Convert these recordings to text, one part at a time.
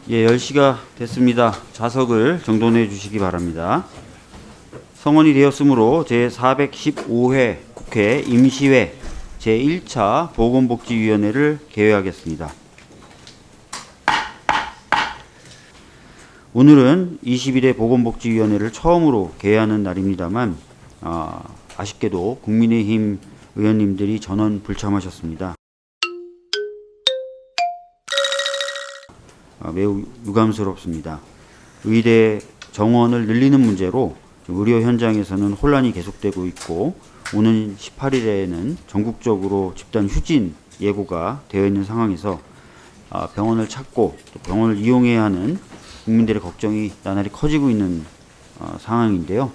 예, 10시가 됐습니다. 좌석을 정돈해 주시기 바랍니다. 성원이 되었으므로 제415회 국회 임시회 제1차 보건복지위원회를 개회하겠습니다. 오늘은 21회 보건복지위원회를 처음으로 개회하는 날입니다만 아쉽게도 국민의힘 의원님들이 전원 불참하셨습니다. 매우 유감스럽습니다. 의대 정원을 늘리는 문제로 의료 현장에서는 혼란이 계속되고 있고 오는 18일에는 전국적으로 집단 휴진 예고가 되어 있는 상황에서 병원을 찾고 또 병원을 이용해야 하는 국민들의 걱정이 나날이 커지고 있는 상황인데요.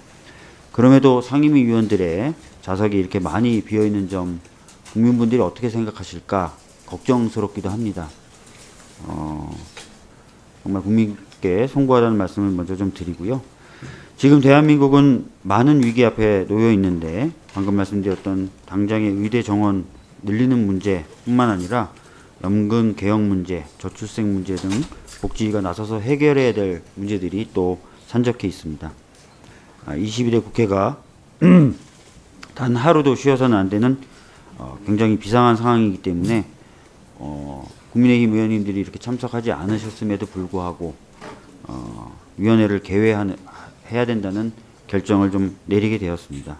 그럼에도 상임위 위원들의 좌석이 이렇게 많이 비어있는 점 국민분들이 어떻게 생각하실까 걱정스럽기도 합니다. 정말 국민께 송구하다는 말씀을 먼저 좀 드리고요. 지금 대한민국은 많은 위기 앞에 놓여 있는데 방금 말씀드렸던 당장의 의대 정원 늘리는 문제뿐만 아니라 연금 개혁 문제, 저출생 문제 등 복지위가 나서서 해결해야 될 문제들이 또 산적해 있습니다. 21대 국회가 단 하루도 쉬어서는 안 되는 굉장히 비상한 상황이기 때문에 국민의힘 의원님들이 이렇게 참석하지 않으셨음에도 불구하고 위원회를 개회해야 된다는 결정을 좀 내리게 되었습니다.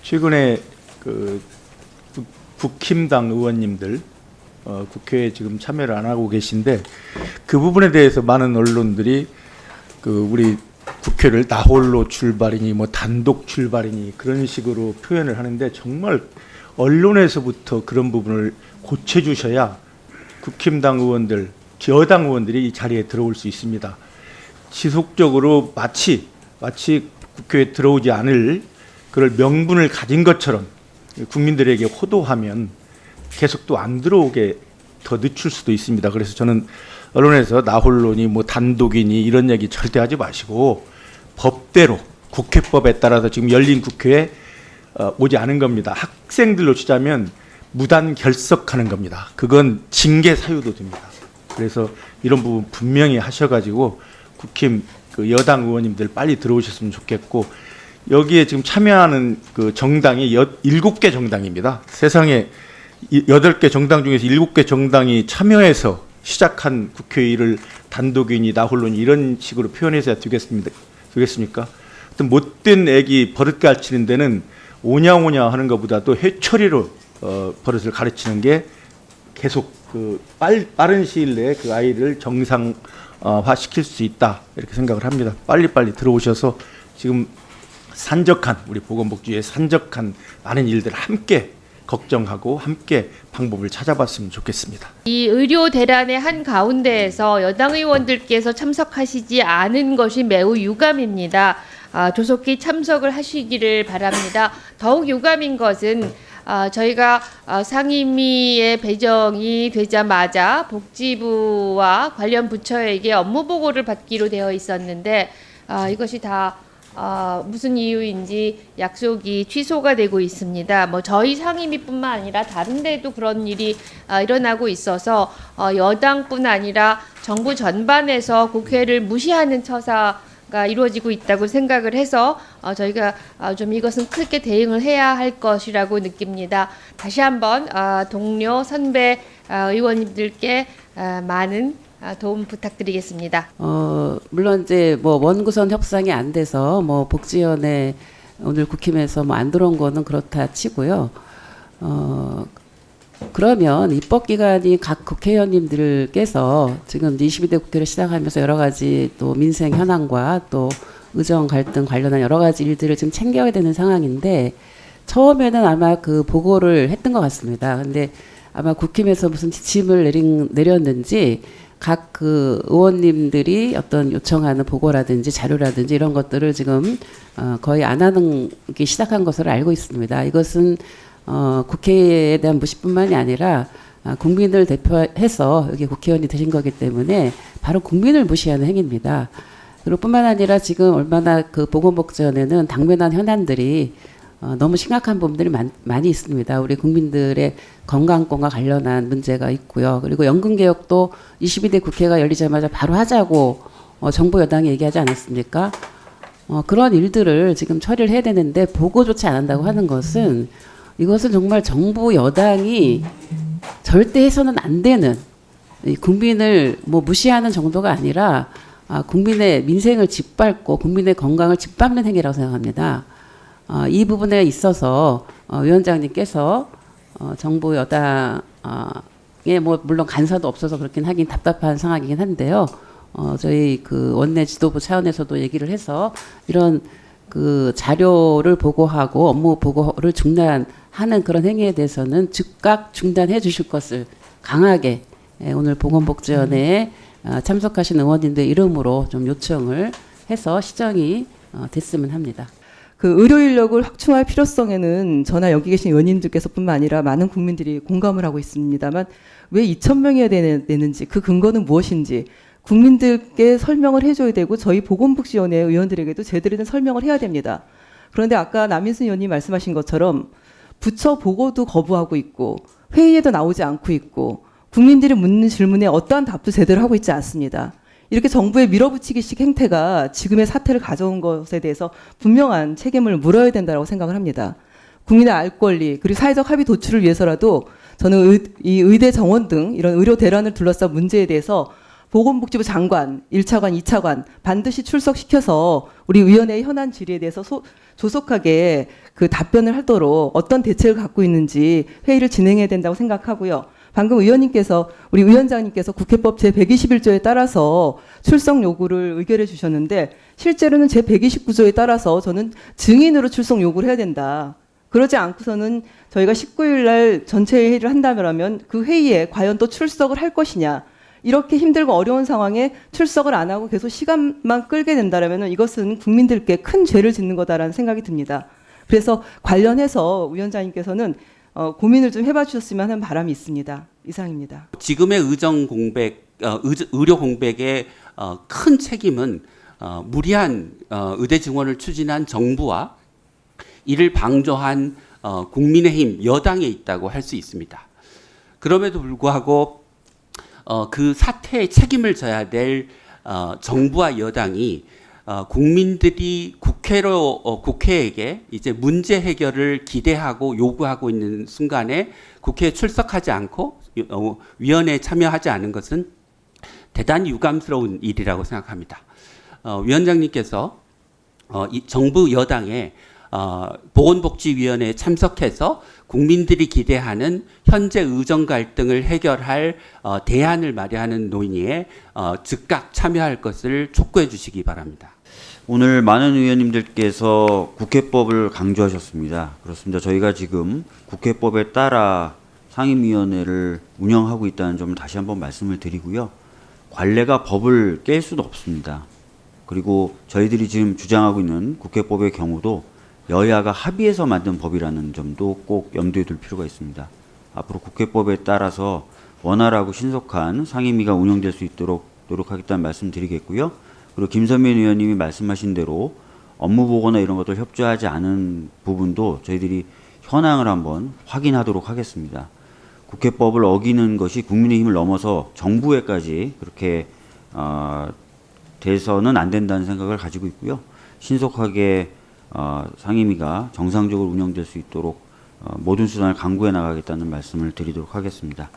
최근에 그 국힘당 의원님들 국회에 지금 참여를 안 하고 계신데 그 부분에 대해서 많은 언론들이 우리 국회를 나홀로 출발이니 뭐 단독 출발이니 그런 식으로 표현을 하는데 정말 언론에서부터 그런 부분을 고쳐주셔야 국힘당 의원들, 여당 의원들이 이 자리에 들어올 수 있습니다. 지속적으로 마치 국회에 들어오지 않을 그럴 명분을 가진 것처럼 국민들에게 호도하면 계속 또 안 들어오게 더 늦출 수도 있습니다. 그래서 저는 언론에서 나홀로니 뭐 단독이니 이런 얘기 절대 하지 마시고 법대로 국회법에 따라서 지금 열린 국회에 오지 않은 겁니다. 학생들로 치자면 무단 결석하는 겁니다. 그건 징계 사유도 됩니다. 그래서 이런 부분 분명히 하셔가지고 국힘 여당 의원님들 빨리 들어오셨으면 좋겠고 여기에 지금 참여하는 그 정당이 7개 정당입니다. 세상에 8개 정당 중에서 7개 정당이 참여해서 시작한 국회의를 단독이니 나홀로니 이런 식으로 표현해서야 되겠습니까? 어떤 못된 애기 버릇 가르치는 데는 오냐오냐 하는 것보다도 해초리로 버릇을 가르치는 게 계속 빠른 시일 내에 그 아이를 정상화 시킬 수 있다 이렇게 생각을 합니다. 빨리빨리 들어오셔서 지금 우리 보건복지위에 산적한 많은 일들 함께 걱정하고 함께 방법을 찾아봤으면 좋겠습니다. 이 의료 대란의 한 가운데에서 여당 의원들께서 참석하시지 않은 것이 매우 유감입니다. 조속히 참석을 하시기를 바랍니다. 더욱 유감인 것은 저희가 상임위에 배정이 되자마자 복지부와 관련 부처에게 업무 보고를 받기로 되어 있었는데 이것이 다 무슨 이유인지 약속이 취소가 되고 있습니다. 뭐 저희 상임위뿐만 아니라 다른 데도 그런 일이 일어나고 있어서 여당뿐 아니라 정부 전반에서 국회를 무시하는 처사가 이루어지고 있다고 생각을 해서 저희가 좀 이것은 크게 대응을 해야 할 것이라고 느낍니다. 다시 한번 동료 선배 의원님들께 많은 도움 부탁드리겠습니다. 물론 이제 뭐 원구성 협상이 안 돼서 뭐 복지위원회 오늘 국힘에서 뭐 안 들어온 거는 그렇다 치고요. 그러면 입법기관이 각 국회의원님들께서 지금 22대 국회를 시작하면서 여러 가지 또 민생 현안과 또 의정 갈등 관련한 여러 가지 일들을 지금 챙겨야 되는 상황인데 처음에는 아마 그 보고를 했던 것 같습니다. 근데 아마 국힘에서 무슨 지침을 내렸는지 각 그 의원님들이 어떤 요청하는 보고라든지 자료라든지 이런 것들을 지금 거의 안 하는 게 시작한 것으로 알고 있습니다. 이것은 국회에 대한 무시뿐만이 아니라 국민을 대표해서 여기 국회의원이 되신 거기 때문에 바로 국민을 무시하는 행위입니다. 그리고 뿐만 아니라 지금 얼마나 그 보건복지위원회는 당면한 현안들이 너무 심각한 부분들이 많이 있습니다. 우리 국민들의 건강권과 관련한 문제가 있고요. 그리고 연금 개혁도 22대 국회가 열리자마자 바로 하자고 정부 여당이 얘기하지 않았습니까? 그런 일들을 지금 처리를 해야 되는데 보고조차 안 한다고 하는 것은 이것은 정말 정부 여당이 절대 해서는 안 되는 이 국민을 뭐 무시하는 정도가 아니라 국민의 민생을 짓밟고 국민의 건강을 짓밟는 행위라고 생각합니다. 이 부분에 있어서 위원장님께서 정부 여당에 뭐 물론 간사도 없어서 그렇긴 하긴 답답한 상황이긴 한데요. 저희 그 원내 지도부 차원에서도 얘기를 해서 이런 그 자료를 보고하고 업무 보고를 중단하는 그런 행위에 대해서는 즉각 중단해 주실 것을 강하게 오늘 보건복지위원회에 참석하신 의원님들 이름으로 좀 요청을 해서 시정이 됐으면 합니다. 그 의료 인력을 확충할 필요성에는 저나 여기 계신 의원님들께서뿐만 아니라 많은 국민들이 공감을 하고 있습니다만 왜 2,000명이어야 되는지 그 근거는 무엇인지 국민들께 설명을 해줘야 되고 저희 보건복지위원회 의원들에게도 제대로 된 설명을 해야 됩니다. 그런데 아까 남인순 의원님 말씀하신 것처럼 부처 보고도 거부하고 있고 회의에도 나오지 않고 있고 국민들이 묻는 질문에 어떠한 답도 제대로 하고 있지 않습니다. 이렇게 정부의 밀어붙이기식 행태가 지금의 사태를 가져온 것에 대해서 분명한 책임을 물어야 된다고 생각을 합니다. 국민의 알 권리 그리고 사회적 합의 도출을 위해서라도 저는 이 의대 정원 등 이런 의료 대란을 둘러싼 문제에 대해서 보건복지부 장관, 1차관, 2차관 반드시 출석시켜서 우리 위원회의 현안 질의에 대해서 조속하게 그 답변을 하도록 어떤 대책을 갖고 있는지 회의를 진행해야 된다고 생각하고요. 방금 의원님께서 우리 위원장님께서 국회법 제121조에 따라서 출석 요구를 의결해 주셨는데 실제로는 제129조에 따라서 저는 증인으로 출석 요구를 해야 된다. 그러지 않고서는 저희가 19일 날 전체 회의를 한다면 그 회의에 과연 또 출석을 할 것이냐. 이렇게 힘들고 어려운 상황에 출석을 안 하고 계속 시간만 끌게 된다면 이것은 국민들께 큰 죄를 짓는 거다라는 생각이 듭니다. 그래서 관련해서 위원장님께서는 고민을 좀 해봐 주셨으면 하는 바람이 있습니다. 이상입니다. 지금의 의료 공백의 큰 책임은 무리한 의대 증원을 추진한 정부와 이를 방조한 국민의힘 여당에 있다고 할 수 있습니다. 그럼에도 불구하고 그 사태의 책임을 져야 될 정부와 여당이 국민들이 국회에게 이제 문제 해결을 기대하고 요구하고 있는 순간에 국회에 출석하지 않고 위원회에 참여하지 않은 것은 대단히 유감스러운 일이라고 생각합니다. 위원장님께서 이 정부 여당의 보건복지위원회에 참석해서 국민들이 기대하는 현재 의정 갈등을 해결할 대안을 마련하는 논의에 즉각 참여할 것을 촉구해 주시기 바랍니다. 오늘 많은 의원님들께서 국회법을 강조하셨습니다. 그렇습니다. 저희가 지금 국회법에 따라 상임위원회를 운영하고 있다는 점을 다시 한번 말씀을 드리고요. 관례가 법을 깰 수도 없습니다. 그리고 저희들이 지금 주장하고 있는 국회법의 경우도 여야가 합의해서 만든 법이라는 점도 꼭 염두에 둘 필요가 있습니다. 앞으로 국회법에 따라서 원활하고 신속한 상임위가 운영될 수 있도록 노력하겠다는 말씀 드리겠고요. 그리고 김선민 의원님이 말씀하신 대로 업무 보고나 이런 것들 협조하지 않은 부분도 저희들이 현황을 한번 확인하도록 하겠습니다. 국회법을 어기는 것이 국민의힘을 넘어서 정부에까지 그렇게 돼서는 안 된다는 생각을 가지고 있고요. 신속하게 상임위가 정상적으로 운영될 수 있도록 모든 수단을 강구해 나가겠다는 말씀을 드리도록 하겠습니다.